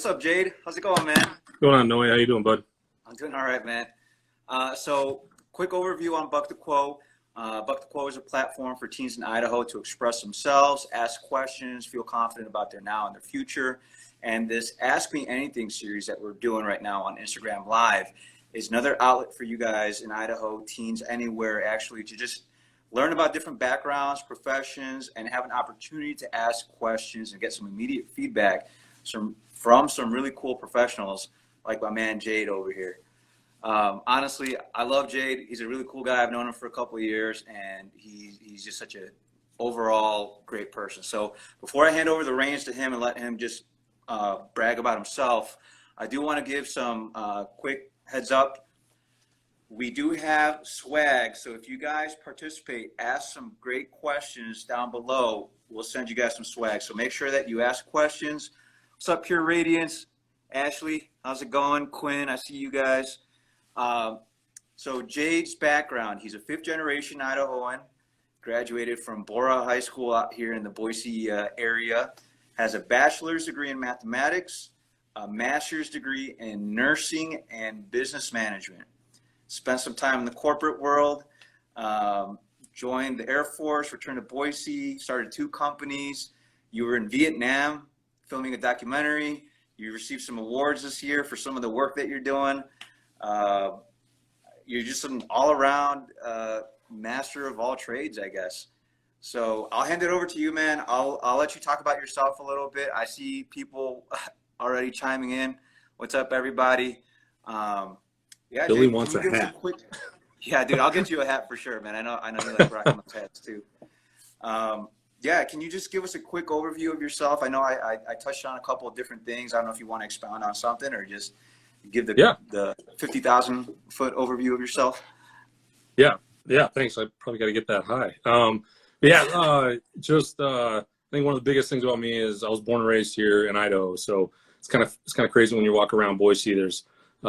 what's up, Jade? How's it going, man? What's going on, Noe? How you doing, bud? I'm doing all right, man. So quick overview on Buck the Quo. Buck the Quo is a platform for teens in Idaho to express themselves, ask questions, feel confident about their now and their future. And this Ask Me Anything series that we're doing right now on Instagram Live is another outlet for you guys in Idaho, teens anywhere, actually, to just learn about different backgrounds, professions, and have an opportunity to ask questions and get some immediate feedback from some really cool professionals like my man Jade over here. Honestly, I love Jade. He's a really cool guy. I've known him for a couple of years, and he's just such an overall great person. So before I hand over the reins to him and let him just brag about himself, I do want to give some quick heads up. We do have swag, so if you guys participate, ask some great questions down below, we'll send you guys some swag. So make sure that you ask questions. What's up, Pure Radiance? Ashley, how's it going? Quinn, I see you guys. So Jade's background, he's a fifth generation Idahoan, graduated from Bora High School out here in the Boise area, has a bachelor's degree in mathematics, a master's degree in nursing and business management. Spent some time in the corporate world, joined the Air Force, returned to Boise, started 2 companies. You were in Vietnam filming a documentary. You received some awards this year for some of the work that you're doing. You're just an all-around master of all trades, I guess. So I'll hand it over to you, man. I'll let you talk about yourself a little bit. I see people already chiming in. What's up, everybody? Yeah, Billy Jake, wants a hat. Yeah, dude, I'll get you a hat for sure, man. I know you like rocking those hats too. Yeah, can you just give us a quick overview of yourself? I know I touched on a couple of different things. I don't know if you want to expound on something or just give the 50,000 foot overview of yourself. Yeah, thanks. I probably got to get that high. I think one of the biggest things about me is I was born and raised here in Idaho, so it's kind of crazy when you walk around Boise. There's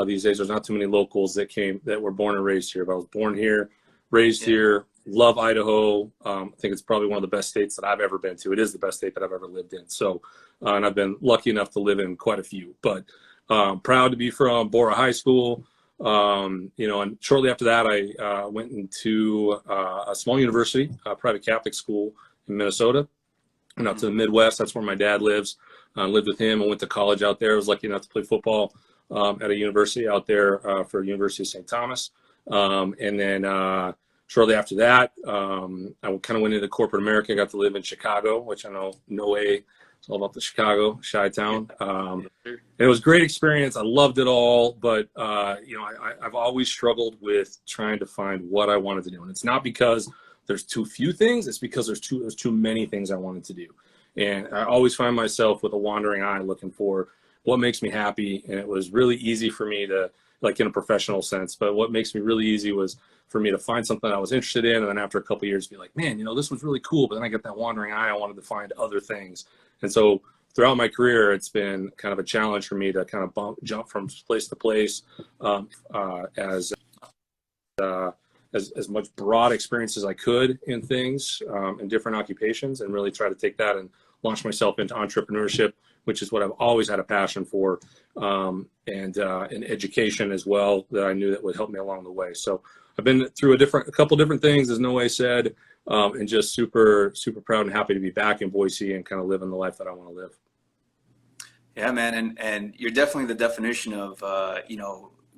these days there's not too many locals that were born and raised here, but I was born here, raised here. Love Idaho. I think it's probably one of the best states that I've ever been to. It is the best state that I've ever lived in. So, and I've been lucky enough to live in quite a few, but proud to be from Bora High School. And shortly after that, I went into a small university, a private Catholic school in Minnesota, and out to the Midwest. That's where my dad lives. Lived with him and went to college out there. I was lucky enough to play football at a university out there for University of St. Thomas. And then shortly after that, I kind of went into corporate America. I got to live in Chicago, which I know no way. It's all about the Chicago, Chi-Town. It was a great experience. I loved it all, but I've always struggled with trying to find what I wanted to do. And it's not because there's too few things, it's because there's too many things I wanted to do. And I always find myself with a wandering eye looking for what makes me happy. And it was really easy for me to, like in a professional sense, but what makes me really easy was for me to find something I was interested in. And then after a couple of years, be like, man, this was really cool. But then I got that wandering eye. I wanted to find other things. And so throughout my career, it's been kind of a challenge for me to kind of jump from place to place as much broad experience as I could in things, in different occupations, and really try to take that and launch myself into entrepreneurship, which is what I've always had a passion for, and education as well, that I knew that would help me along the way. So I've been through a couple different things, as Noe said, and just super, super proud and happy to be back in Boise and kind of living the life that I want to live. Yeah, man. And you're definitely the definition of,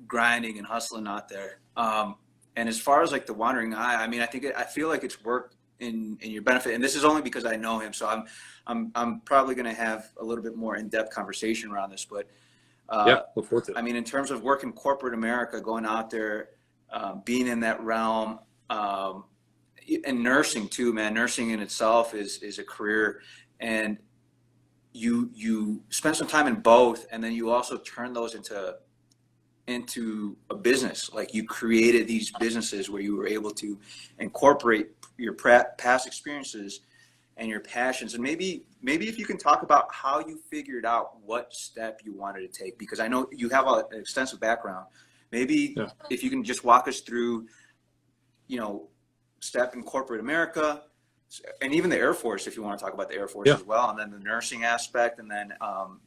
grinding and hustling out there. And as far as like the wandering eye, I mean, I feel like it's worked in your benefit. And this is only because I know him. So I'm probably going to have a little bit more in-depth conversation around this, but look forward to it. I mean, in terms of working corporate America, going out there, being in that realm, and nursing too, man. Nursing in itself is a career, and you spend some time in both, and then you also turn those into a business. Like you created these businesses where you were able to incorporate your past experiences and your passions. And maybe if you can talk about how you figured out what step you wanted to take, because I know you have an extensive background. Maybe if you can just walk us through, step in corporate America, and even the Air Force, if you want to talk about the Air Force Yeah. as well, and then the nursing aspect, and then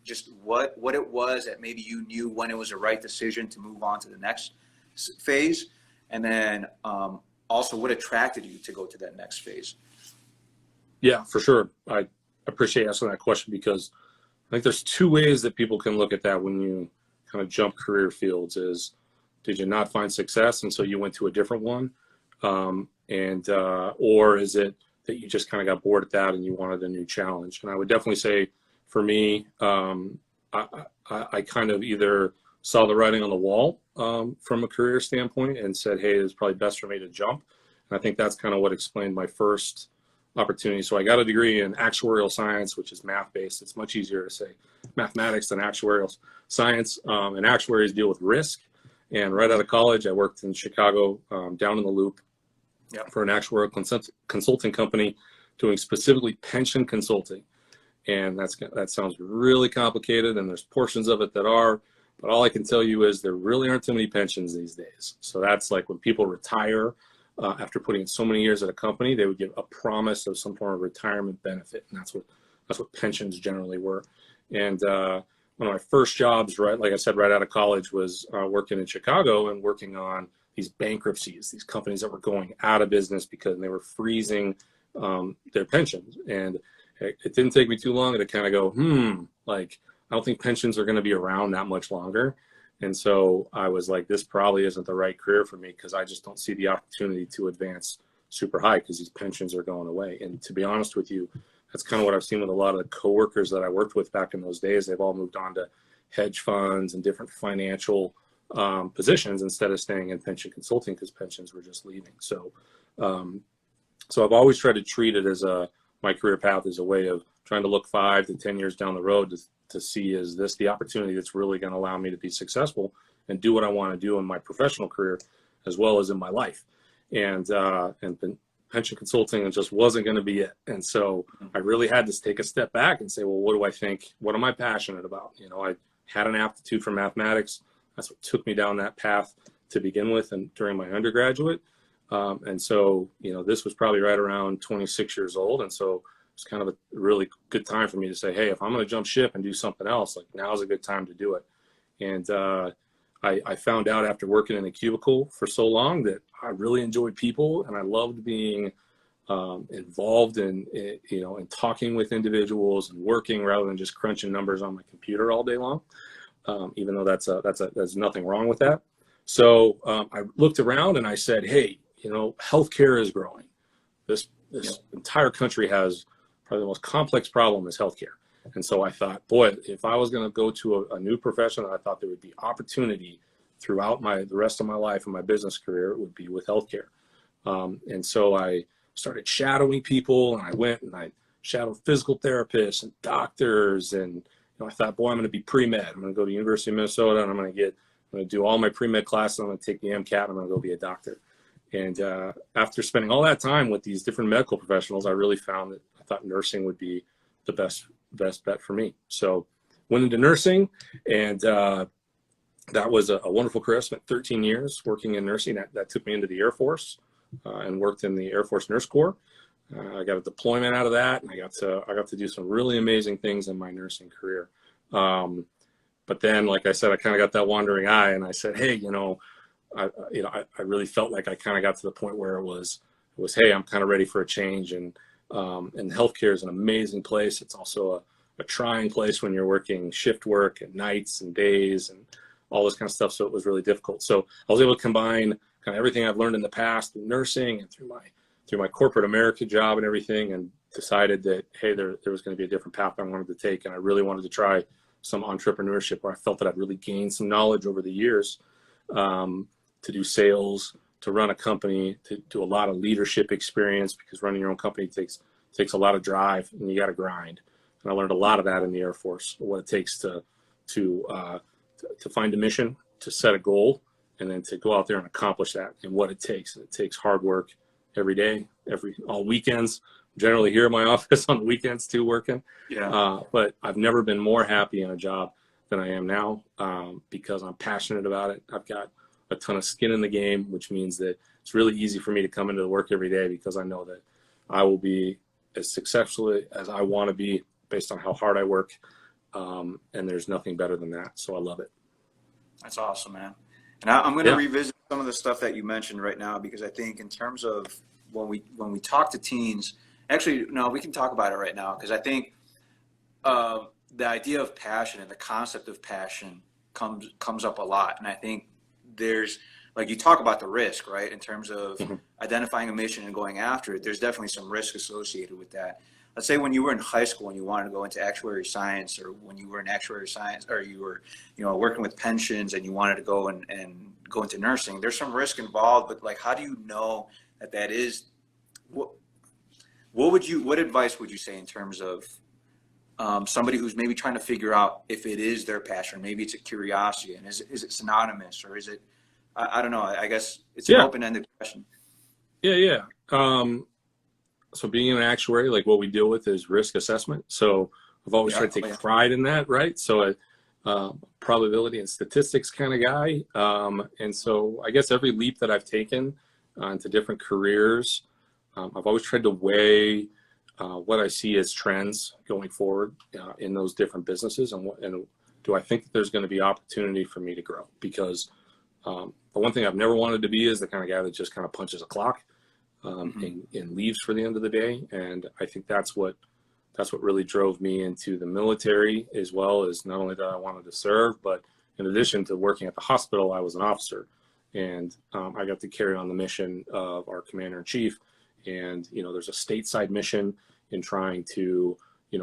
just what it was that maybe you knew when it was the right decision to move on to the next phase, and then also what attracted you to go to that next phase. Yeah, for sure. I appreciate asking that question because I think there's two ways that people can look at that when you kind of jump career fields is, did you not find success and so you went to a different one? Or is it that you just kind of got bored at that and you wanted a new challenge? And I would definitely say for me, I kind of either saw the writing on the wall from a career standpoint and said, hey, it's probably best for me to jump. And I think that's kind of what explained my first opportunity. So I got a degree in actuarial science, which is math-based. It's much easier to say mathematics than actuarial science. And actuaries deal with risk. And right out of college, I worked in Chicago, down in the Loop, for an actuarial consulting company doing specifically pension consulting. And that sounds really complicated, and there's portions of it that are, but all I can tell you is there really aren't too many pensions these days. So that's like when people retire after putting in so many years at a company, they would give a promise of some form of retirement benefit, and that's what pensions generally were. And one of my first jobs, right, like I said, right out of college, was working in Chicago and working on these bankruptcies, these companies that were going out of business because they were freezing their pensions. And it didn't take me too long to kind of go, like, I don't think pensions are going to be around that much longer. And so I was like, this probably isn't the right career for me because I just don't see the opportunity to advance super high because these pensions are going away. And to be honest with you, that's kind of what I've seen with a lot of the coworkers that I worked with back in those days. They've all moved on to hedge funds and different financial positions instead of staying in pension consulting because pensions were just leaving. So I've always tried to treat it as my career path as a way of trying to look 5 to 10 years down the road to see, is this the opportunity that's really going to allow me to be successful and do what I want to do in my professional career as well as in my life. And pension consulting just wasn't going to be it. And so I really had to take a step back and say, well, what do I think? What am I passionate about? You know, I had an aptitude for mathematics. That's what took me down that path to begin with and during my undergraduate. And so, you know, this was probably right around 26 years old. And so it's kind of a really good time for me to say, hey, if I'm going to jump ship and do something else, like now's a good time to do it. And I found out after working in a cubicle for so long that I really enjoyed people and I loved being involved in talking with individuals and working rather than just crunching numbers on my computer all day long. Even though there's nothing wrong with that. So I looked around and I said, hey, you know, healthcare is growing. This entire country has probably the most complex problem is healthcare. And so I thought, boy, if I was going to go to a new profession, I thought there would be opportunity throughout the rest of my life and my business career, it would be with healthcare. And so I started shadowing people, and I went and I shadowed physical therapists and doctors, and I thought, boy, I'm going to be pre-med. I'm going to go to the University of Minnesota, and I'm going to do all my pre-med classes. I'm going to take the MCAT, and I'm going to go be a doctor. And after spending all that time with these different medical professionals, I really found that I thought nursing would be the best bet for me. So went into nursing, and that was a wonderful career. I spent 13 years working in nursing. That took me into the Air Force and worked in the Air Force Nurse Corps. I got a deployment out of that, and I got to do some really amazing things in my nursing career. But then, like I said, I kind of got that wandering eye, and I said, hey, I really felt like I kind of got to the point where it was, hey, I'm kind of ready for a change. And healthcare is an amazing place. It's also a trying place when you're working shift work and nights and days and all this kind of stuff. So it was really difficult. So I was able to combine kind of everything I've learned in the past in nursing and through my corporate America job and everything, and decided that, hey, there was going to be a different path I wanted to take. And I really wanted to try some entrepreneurship where I felt that I'd really gained some knowledge over the years to do sales, to run a company, to do a lot of leadership experience, because running your own company takes a lot of drive and you got to grind. And I learned a lot of that in the Air Force, what it takes to find a mission, to set a goal, and then to go out there and accomplish that, and what it takes. And it takes hard work every day, all weekends. I'm generally here in my office on the weekends too, working. But I've never been more happy in a job than I am now because I'm passionate about it. I've got a ton of skin in the game, which means that it's really easy for me to come into work every day because I know that I will be as successful as I want to be based on how hard I work. And there's nothing better than that. So I love it. That's awesome, man. And I'm going to Yeah. revisit some of the stuff that you mentioned right now, because I think in terms of when we talk to teens, actually, no, we can talk about it right now, because I think the idea of passion and the concept of passion comes up a lot. And I think there's, like, you talk about the risk, right? In terms of identifying a mission and going after it, there's definitely some risk associated with that. Let's say when you were in high school and you wanted to go into actuary science, or when you were in actuary science, or you were, working with pensions and you wanted to go and go into nursing, there's some risk involved, but like, how do you know that is, what advice would you say in terms of somebody who's maybe trying to figure out if it is their passion, maybe it's a curiosity, and is it synonymous, or is it, I don't know, I guess it's an open-ended question. Yeah. So being an actuary, like, what we deal with is risk assessment. So I've always tried to take pride in that, right? So probability and statistics kind of guy. And so I guess every leap that I've taken into different careers, I've always tried to weigh what I see as trends going forward in those different businesses, and do I think that there's going to be opportunity for me to grow? Because the one thing I've never wanted to be is the kind of guy that just kind of punches a clock and leaves for the end of the day. And I think that's what really drove me into the military, as well as not only that I wanted to serve, but in addition to working at the hospital, I was an officer, and I got to carry on the mission of our commander-in-chief. And, there's a stateside mission in trying to,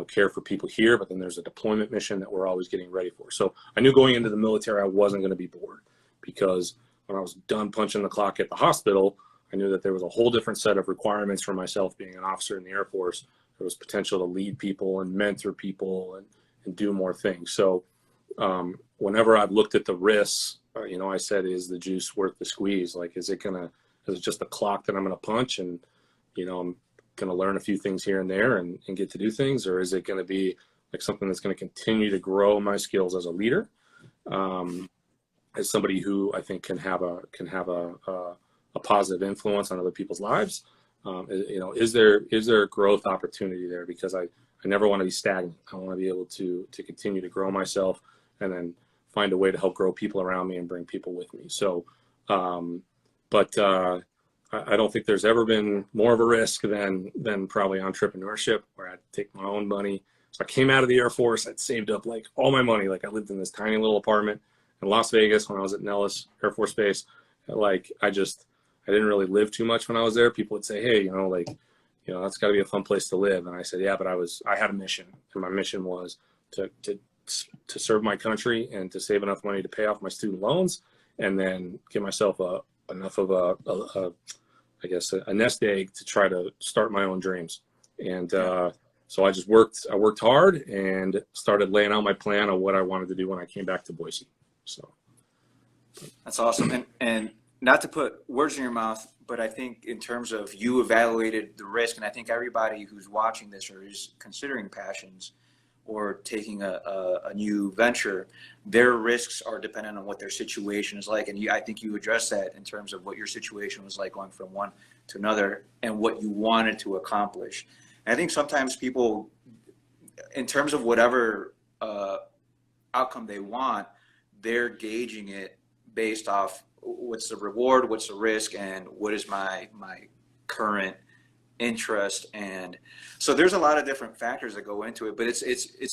care for people here, but then there's a deployment mission that we're always getting ready for. So I knew going into the military, I wasn't going to be bored, because when I was done punching the clock at the hospital, I knew that there was a whole different set of requirements for myself being an officer in the Air Force. There was potential to lead people and mentor people and do more things. So whenever I've looked at the risks, I said, is the juice worth the squeeze? Like, is it just a clock that I'm going to punch and, I'm going to learn a few things here and there and get to do things? Or is it going to be like something that's going to continue to grow my skills as a leader, as somebody who I think can have a positive influence on other people's lives? Is there a growth opportunity there? Because I never want to be stagnant. I want to be able to continue to grow myself, and then find a way to help grow people around me and bring people with me. So, I don't think there's ever been more of a risk than probably entrepreneurship, where I had to take my own money. So I came out of the Air Force, I'd saved up like all my money. Like, I lived in this tiny little apartment in Las Vegas when I was at Nellis Air Force Base. Like, I didn't really live too much when I was there. People would say, hey, that's got to be a fun place to live. And I said, yeah, but I had a mission, and my mission was to serve my country and to save enough money to pay off my student loans, and then give myself enough of a nest egg to try to start my own dreams. And so I worked hard and started laying out my plan of what I wanted to do when I came back to Boise. So that's awesome. And not to put words in your mouth, but I think in terms of, you evaluated the risk, and I think everybody who's watching this or is considering passions or taking a new venture, their risks are dependent on what their situation is like. And I think you addressed that in terms of what your situation was like going from one to another and what you wanted to accomplish. And I think sometimes people, in terms of whatever outcome they want, they're gauging it based off what's the reward, what's the risk, and what is my current interest. And so there's a lot of different factors that go into it, but it's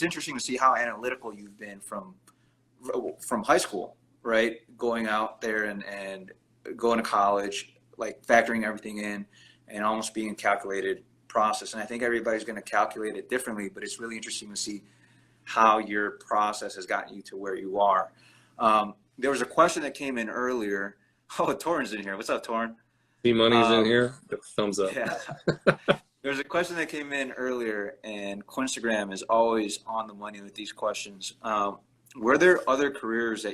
interesting to see how analytical you've been from high school, right? Going out there and going to college, like factoring everything in and almost being a calculated process. And I think everybody's going to calculate it differently, but it's really interesting to see how your process has gotten you to where you are. There was a question that came in earlier. Oh, Torrin's in here. What's up, Torrin? Money's in here. Thumbs up. Yeah. There's a question that came in earlier, and Quinstagram is always on the money with these questions. Were there other careers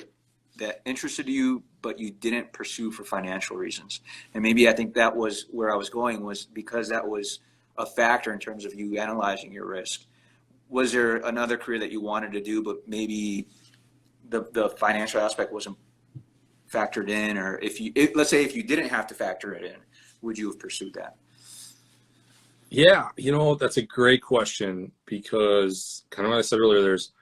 that interested you, but you didn't pursue for financial reasons? And maybe I think that was where I was going, was because that was a factor in terms of you analyzing your risk. Was there another career that you wanted to do, but maybe the financial aspect wasn't factored in? Or let's say if you didn't have to factor it in, would you have pursued that? Yeah, that's a great question because kind of what I said earlier, there's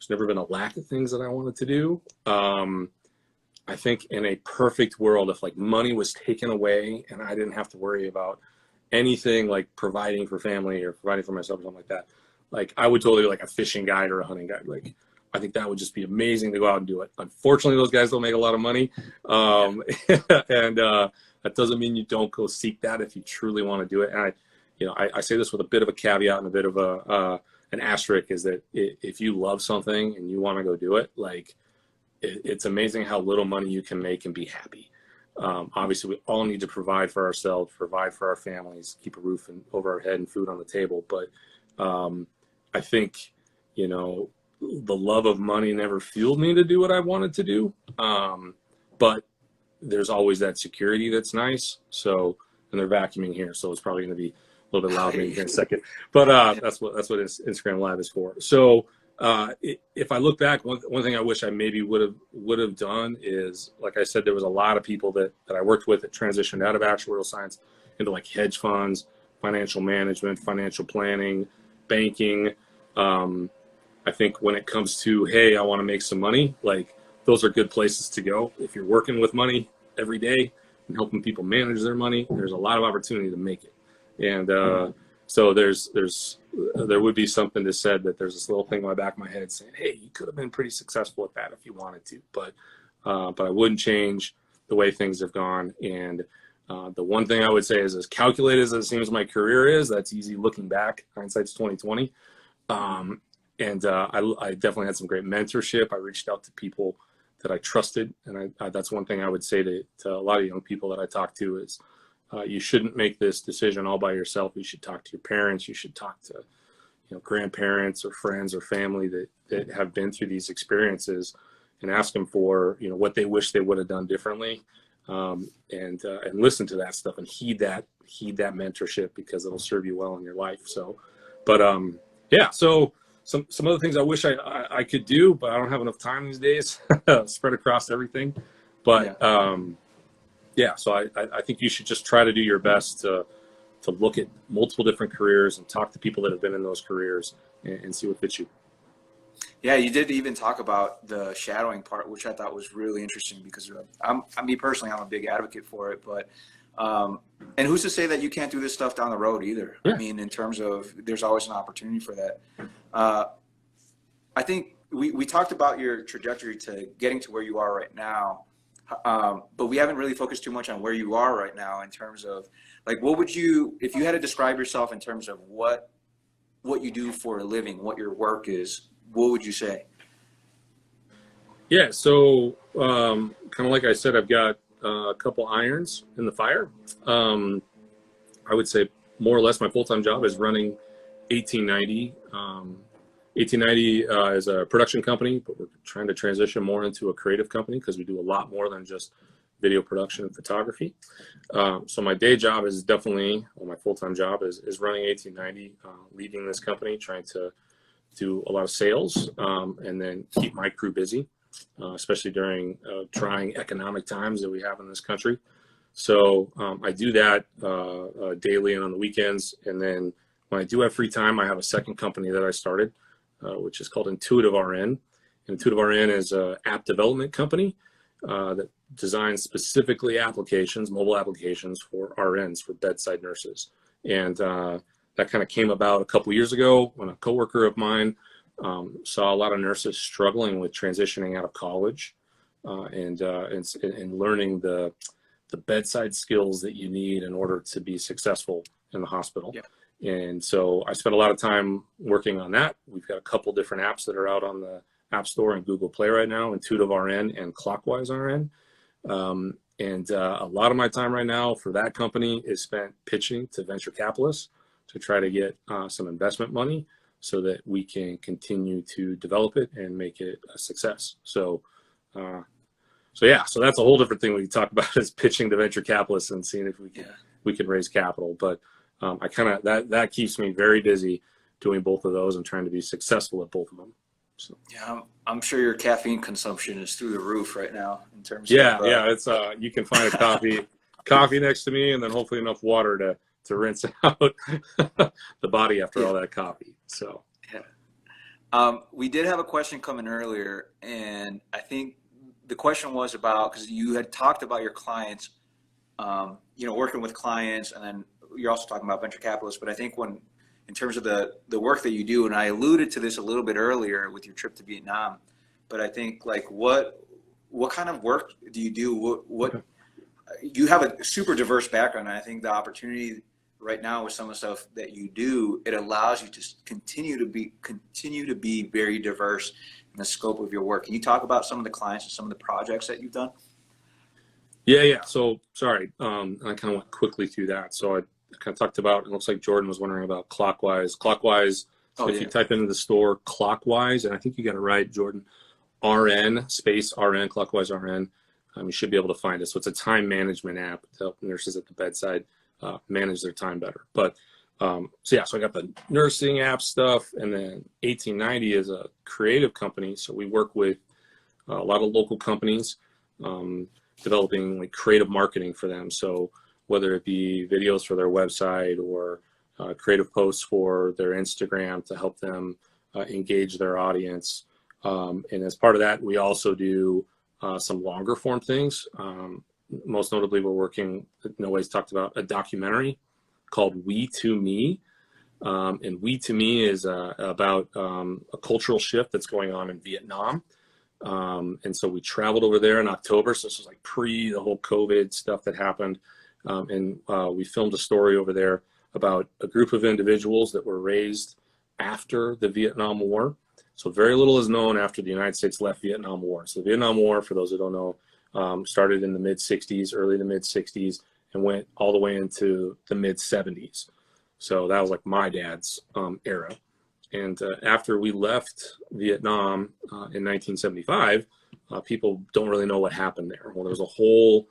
never been a lack of things that I wanted to do. I think in a perfect world, if like money was taken away and I didn't have to worry about anything like providing for family or providing for myself or something like that, like I would totally be like a fishing guide or a hunting guide. Like I think that would just be amazing to go out and do it. Unfortunately, those guys don't make a lot of money. And that doesn't mean you don't go seek that if you truly want to do it. And I say this with a bit of a caveat and a bit of an asterisk is that if you love something and you want to go do it, like it's amazing how little money you can make and be happy. Obviously, we all need to provide for ourselves, provide for our families, keep a roof over our head and food on the table. But I think, the love of money never fueled me to do what I wanted to do. But there's always that security that's nice. So, and they're vacuuming here, so it's probably going to be a little bit loud maybe in a second. But that's what Instagram Live is for. So if I look back, one thing I wish I maybe would have done is, like I said, there was a lot of people that I worked with that transitioned out of actuarial science into like hedge funds, financial management, financial planning, banking. I think when it comes to, hey, I want to make some money, like those are good places to go. If you're working with money every day and helping people manage their money, there's a lot of opportunity to make it. And so there would be something to said that there's this little thing in my back of my head saying, hey, you could have been pretty successful at that if you wanted to, but I wouldn't change the way things have gone. And the one thing I would say is, as calculated as it seems my career is, that's easy looking back. Hindsight's 2020. I definitely had some great mentorship. I reached out to people that I trusted, and that's one thing I would say to a lot of young people that I talk to is, you shouldn't make this decision all by yourself. You should talk to your parents. You should talk to, grandparents or friends or family that have been through these experiences, and ask them for, what they wish they would have done differently, and listen to that stuff and heed that mentorship, because it'll serve you well in your life. So, but yeah. So some other things I wish I could do, but I don't have enough time these days, spread across everything. But yeah, so I think you should just try to do your best to look at multiple different careers and talk to people that have been in those careers and see what fits you. Yeah, you did even talk about the shadowing part, which I thought was really interesting, because me personally, I'm a big advocate for it. But and who's to say that you can't do this stuff down the road either? Yeah. I mean, in terms of, there's always an opportunity for that. I think we talked about your trajectory to getting to where you are right now. But we haven't really focused too much on where you are right now in terms of, like, what would you, if you had to describe yourself in terms of what you do for a living, what your work is, what would you say? Yeah, so kind of like I said, I've got a couple irons in the fire. I would say more or less my full-time job is running 1890. 1890 is a production company, but we're trying to transition more into a creative company because we do a lot more than just video production and photography. So my day job is definitely, well, my full-time job is running 1890, leading this company, trying to do a lot of sales, and then keep my crew busy, especially during trying economic times that we have in this country. So I do that daily and on the weekends. And then when I do have free time, I have a second company that I started, which is called Intuitive RN. Intuitive RN is an app development company that designs specifically applications, mobile applications for RNs, for bedside nurses. And that kind of came about a couple years ago when a coworker of mine saw a lot of nurses struggling with transitioning out of college and learning the bedside skills that you need in order to be successful in the hospital. Yeah. And so I spent a lot of time working on that. We've got a couple different apps that are out on the App Store and Google Play right now, Intuitive RN and Clockwise RN. And a lot of my time right now for that company is spent pitching to venture capitalists to try to get some investment money so that we can continue to develop it and make it a success. So yeah, so that's a whole different thing we talk about, is pitching to venture capitalists and seeing if we can raise capital. But I kind of, that keeps me very busy doing both of those and trying to be successful at both of them. So. Yeah, I'm sure your caffeine consumption is through the roof right now in terms of. Yeah, it's you can find a coffee next to me, and then hopefully enough water rinse out the body after all that coffee. So we did have a question come in earlier, and I think the question was about, because you had talked about your clients, working with clients, and then you're also talking about venture capitalists. But I think in terms of the work that you do, and I alluded to this a little bit earlier with your trip to Vietnam, but I think like what kind of work do you do? What you have a super diverse background, and I think the opportunity right now with some of the stuff that you do, it allows you to continue to be very diverse in the scope of your work. Can you talk about some of the clients and some of the projects that you've done? Yeah. So sorry, I kind of went quickly through that. So I kind of talked about, it looks like Jordan was wondering about Clockwise. So if you type into the store Clockwise, and I think you got it right, Jordan, RN, space RN, Clockwise RN, you should be able to find it. So it's a time management app to help nurses at the bedside manage their time better. But so I got the nursing app stuff, and then 1890 is a creative company. So we work with a lot of local companies, developing like creative marketing for them. So whether it be videos for their website or creative posts for their Instagram to help them engage their audience. And as part of that, we also do some longer form things. Most notably, we're working, Noe's talked about a documentary called We to Me. And We to Me is about a cultural shift that's going on in Vietnam. And so we traveled over there in October. So this was like pre the whole COVID stuff that happened. And we filmed a story over there about a group of individuals that were raised after the Vietnam War. So very little is known after the United States left Vietnam War. So the Vietnam War, for those who don't know, started in the mid-60s, early to mid-60s, and went all the way into the mid-70s. So that was like my dad's era. And after we left Vietnam in 1975, people don't really know what happened there. Well, there was a whole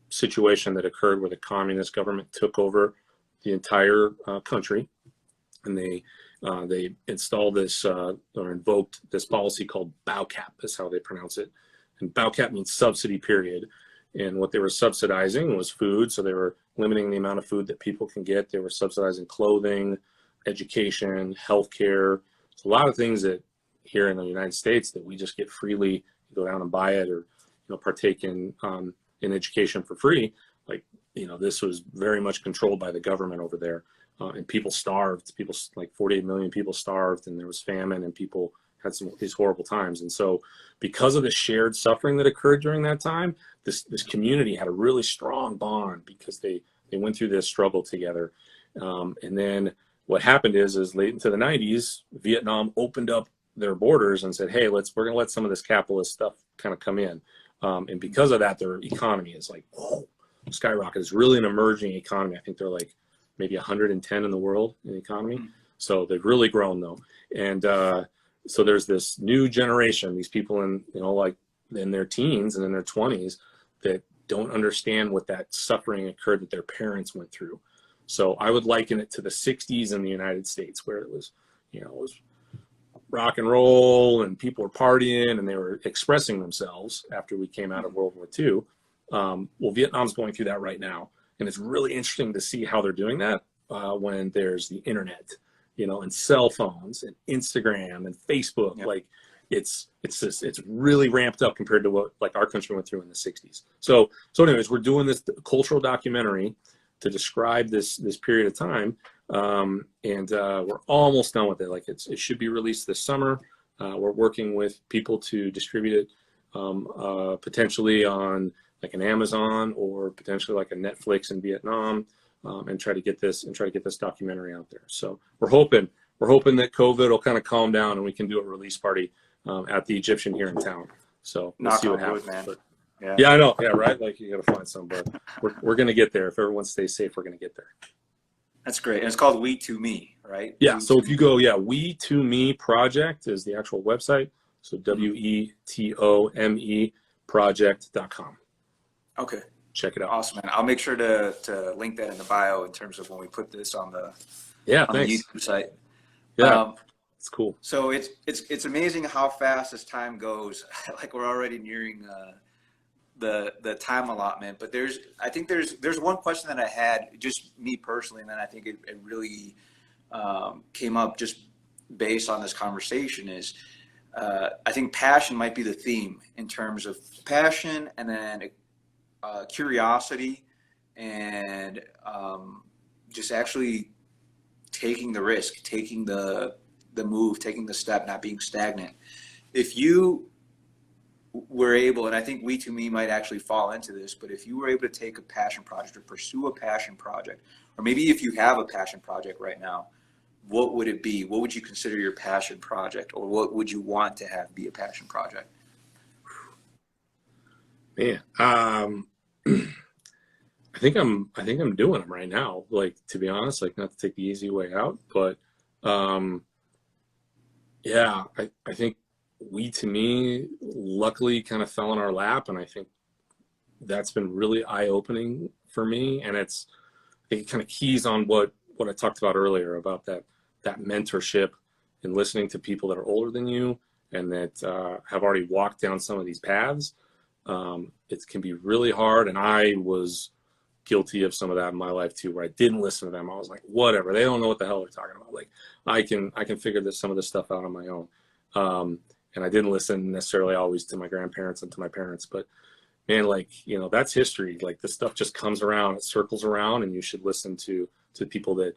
situation that occurred where the communist government took over the entire country, and they installed this or invoked this policy called BAOCAP, is how they pronounce it. And BAOCAP means subsidy period. And what they were subsidizing was food. So they were limiting the amount of food that people can get. They were subsidizing clothing, education, healthcare. So a lot of things that here in the United States that we just get freely, go down and buy it, or partake in education for free. Like this was very much controlled by the government over there, and people starved. People, like 48 million people starved, and there was famine, and people had these horrible times. And so because of the shared suffering that occurred during that time, this community had a really strong bond because they went through this struggle together. And then what happened is late into the 90s, Vietnam opened up their borders and said, hey, we're going to let some of this capitalist stuff kind of come in. And because of that, their economy is like, whoa, skyrocket. It's really an emerging economy. I think they're like maybe 110 in the world in the economy. So they've really grown though. And so there's this new generation, these people in their teens and in their 20s that don't understand what that suffering occurred that their parents went through. So I would liken it to the 60s in the United States, where it was rock and roll and people were partying and they were expressing themselves after we came out of World War II. Well, Vietnam's going through that right now. And it's really interesting to see how they're doing that when there's the internet, and cell phones and Instagram and Facebook. Yep. Like it's really ramped up compared to what like our country went through in the 60s. So anyways, we're doing this cultural documentary to describe this period of time. And we're almost done with it. Like it should be released this summer. We're working with people to distribute it potentially on like an Amazon or potentially like a Netflix in Vietnam, and try to get this documentary out there. So we're hoping that COVID will kind of calm down and we can do a release party at the Egyptian here in town. So we'll see what happens. Man. But, yeah, I know. Yeah, right. Like you got to find some, but we're going to get there. If everyone stays safe, we're going to get there. That's great. And it's called We to Me, right? Yeah. So if you go, We to Me Project is the actual website. So WETOME project.com. Okay. Check it out. Awesome, man. I'll make sure to link that in the bio in terms of when we put this on the the YouTube site. Yeah. It's cool. So it's amazing how fast as time goes. Like we're already nearing the time allotment, but I think there's one question that I had, just me personally, and then I think it really came up just based on this conversation is, I think passion might be the theme in terms of passion, and then curiosity, and just actually taking the risk, taking the move, taking the step, not being stagnant. If you were able, and I think We To Me might actually fall into this, but if you were able to take a passion project or pursue a passion project, or maybe if you have a passion project right now, what would it be? What would you consider your passion project, or what would you want to have be a passion project? Man, I think I'm doing them right now. Like, to be honest, like, not to take the easy way out, but yeah, I think We To Me luckily kind of fell in our lap, and I think that's been really eye-opening for me. And I think it kind of keys on what I talked about earlier about that mentorship and listening to people that are older than you and that have already walked down some of these paths. It can be really hard, and I was guilty of some of that in my life too, where I didn't listen to them. I was like, whatever, they don't know what the hell they're talking about. Like, I can figure some of this stuff out on my own. And I didn't listen necessarily always to my grandparents and to my parents, but man, like, that's history. Like, this stuff just comes around, it circles around, and you should listen to people that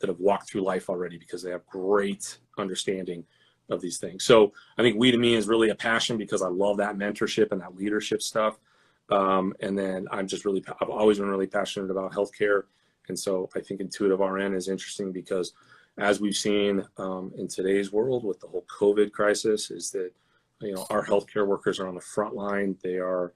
have walked through life already, because they have great understanding of these things. So I think We To Me is really a passion because I love that mentorship and that leadership stuff. And then I've always been really passionate about healthcare. And so I think Intuitive RN is interesting because, as we've seen in today's world with the whole COVID crisis, is that, our healthcare workers are on the front line. They are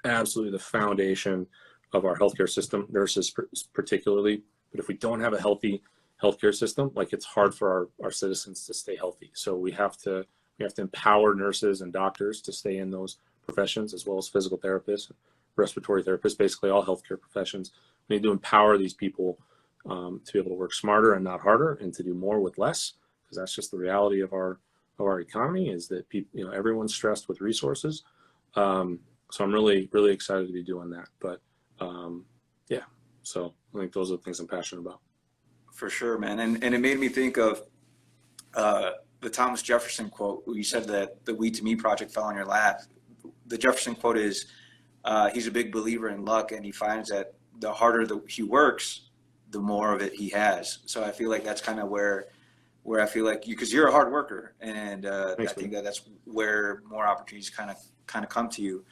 absolutely the foundation of our healthcare system, nurses particularly. But if we don't have a healthy healthcare system, like, it's hard for our citizens to stay healthy. So we have to empower nurses and doctors to stay in those professions, as well as physical therapists, respiratory therapists, basically all healthcare professions. We need to empower these people to be able to work smarter and not harder, and to do more with less, because that's just the reality of our economy, is that people, everyone's stressed with resources. So I'm really, really excited to be doing that. But yeah, so I think those are the things I'm passionate about. For sure, man. And it made me think of the Thomas Jefferson quote, where you said that the We To Me project fell on your lap. The Jefferson quote is, he's a big believer in luck, and he finds that the harder he works, the more of it he has. So I feel like that's kind of where I feel like because you're a hard worker, and Thanks, I think that's where more opportunities kind of come to you.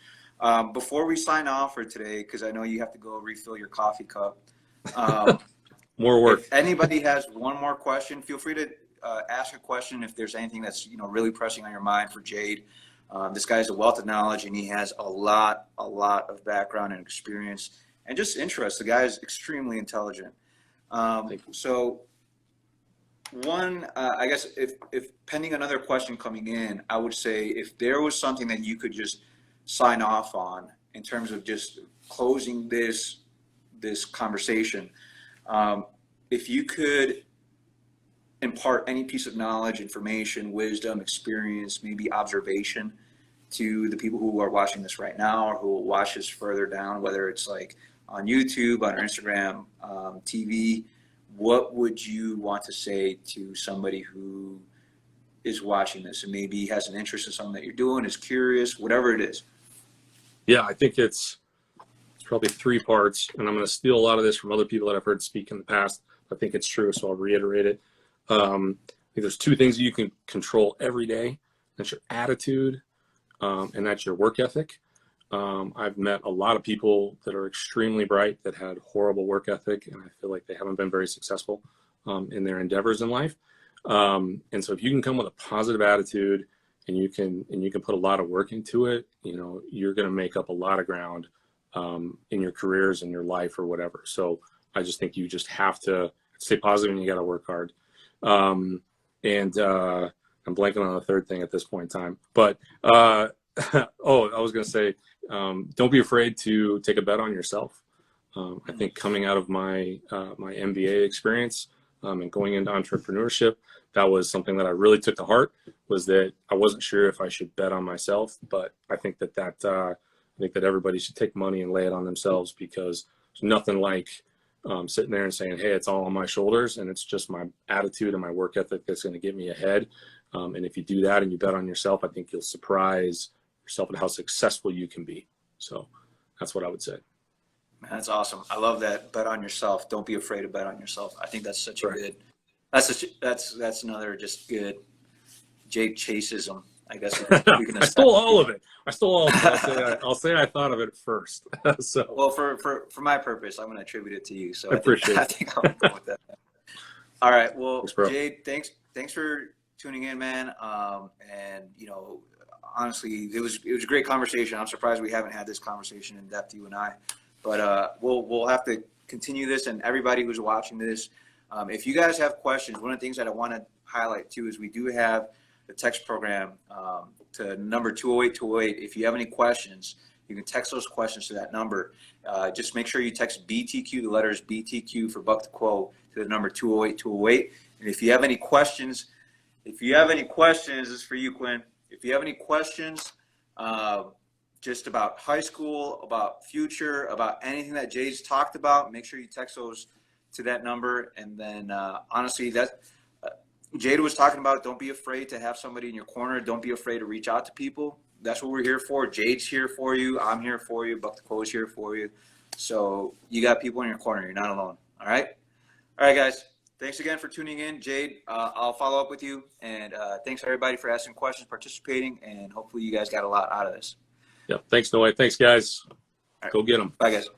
Before we sign off for today, because I know you have to go refill your coffee cup. More work. If anybody has one more question, feel free to ask a question if there's anything that's really pressing on your mind for Jade. This guy's a wealth of knowledge, and he has a lot of background and experience and just interest. The guy is extremely intelligent. So one, I guess if pending another question coming in, I would say if there was something that you could just sign off on in terms of just closing this conversation, if you could impart any piece of knowledge, information, wisdom, experience, maybe observation to the people who are watching this right now, or who will watch this further down, whether it's like on YouTube, on Instagram, TV, what would you want to say to somebody who is watching this and maybe has an interest in something that you're doing, is curious, whatever it is? Yeah, I think it's probably three parts, and I'm going to steal a lot of this from other people that I've heard speak in the past. I think it's true, so I'll reiterate it. I think there's two things you can control every day. That's your attitude, and that's your work ethic. I've met a lot of people that are extremely bright that had horrible work ethic, and I feel like they haven't been very successful in their endeavors in life. And so if you can come with a positive attitude, and you can put a lot of work into it, you're going to make up a lot of ground in your careers, in your life, or whatever. So I just think you just have to stay positive, and you got to work hard. And I'm blanking on the third thing at this point in time, but I was going to say, don't be afraid to take a bet on yourself. I think coming out of my MBA experience, and going into entrepreneurship, that was something that I really took to heart, was that I wasn't sure if I should bet on myself, but I think that everybody should take money and lay it on themselves, because there's nothing like sitting there and saying, hey, it's all on my shoulders, and it's just my attitude and my work ethic that's going to get me ahead. And if you do that and you bet on yourself, I think you'll surprise yourself at how successful you can be. So that's what I would say. Man, that's awesome. I love that. Bet on yourself. Don't be afraid to bet on yourself. I think that's such a good, that's another just good Jade Chaseism, I guess. We can I stole all of it. I'll say I thought of it first. So, well, for my purpose, I'm going to attribute it to you. So I appreciate it. I think I'll go with that. All right. Well, Thanks, bro. Jade, thanks for tuning in, man. And you know, honestly, it was a great conversation. I'm surprised we haven't had this conversation in depth, you and I. But we'll have to continue this, and everybody who's watching this, if you guys have questions, one of the things that I want to highlight too is we do have the text program to number 208-208. If you have any questions, you can text those questions to that number. Just make sure you text BTQ, the letters BTQ for Buck the Quo, to the number 208-208. And if you have any questions, this is for you, Quinn. If you have any questions, just about high school, about future, about anything that Jade's talked about, make sure you text those to that number. And then honestly, Jade was talking about, don't be afraid to have somebody in your corner. Don't be afraid to reach out to people. That's what we're here for. Jade's here for you. I'm here for you. Buck the Quo is here for you. So you got people in your corner. You're not alone. All right? All right, guys. Thanks again for tuning in. Jade, I'll follow up with you. And thanks, everybody, for asking questions, participating, and hopefully you guys got a lot out of this. Yeah. Thanks, Noah. Thanks, guys. Right. Go get them. Bye, guys.